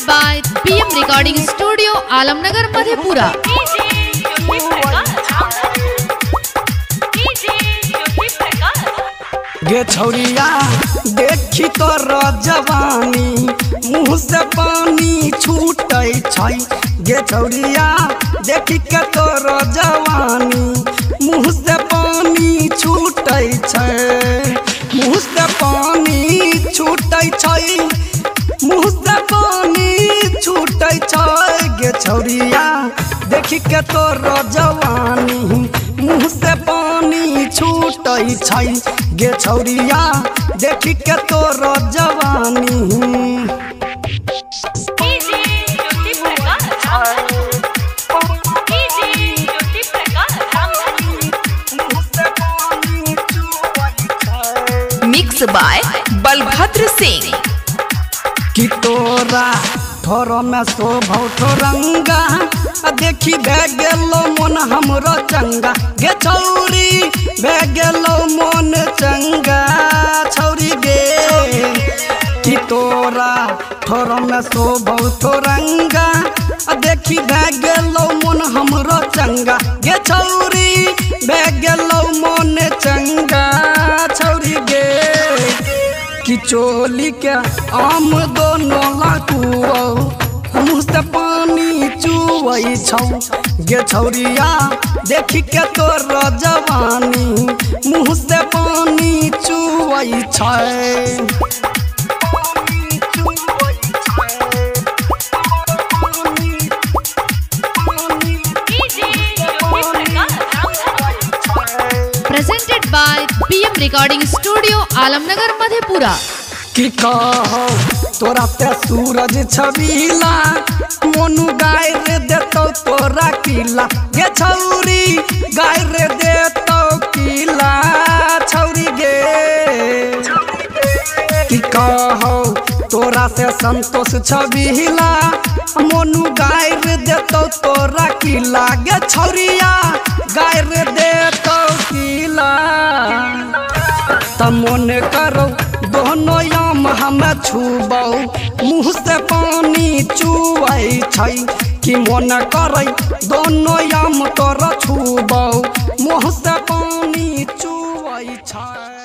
presented by BM Recording Studio, Alamnagar, Madhepura. गे छौरिया देखी तो जवानी मुँह से पानी छूटे छै। गे छौरिया देखी के तो जवानी मुँह से पानी छूटे छै। मुँह से पानी छूटे छै, मुँह से पानी छूटे छै। गे छौरिया देखी के तो जवानी मुँह से पानी छूटे छै। गे छौरिया देखी के तोर जवानी Mixed by बलभद्र सिंह। कि तोरा ठोर में शोभौ ठोरंगा देखी भे गेलो मन हमरो चंगा। गे छौरी भे गेलो मन चंगा छौरी गे। कि तोरा ठोर में शोभौ ठोरंगा देखी भे गेलो मन हमरो चंगा। गे छौरी भे गेलो मन चंगा छौरी गे। कि चोली के आम दोनों लाकुओ मुँह से पानी चुवै छौ। गे छौरिया देखी के तोर जवानी मुँह से पानी चुवै छै। Presented by BM Recording Studio, Alamnagar, Madhepura. कि कहो तोरा ते सूरज छबीला मोनू गाय रे देतो तोरा किला। गे छौरी गाय रे देतो किला छौरी गे। कि कहो तोरा से संतोष छबीला मोनू गाय रे देतो तोरा किला। गे छौरिया गाय रे देतो किला। त मन करो दोनों याम हमें छुबौ मुँह से पानी चुवै छै। कि मन करे दोनों याम तोरा छुबौ मुँह से पानी चुवै छै।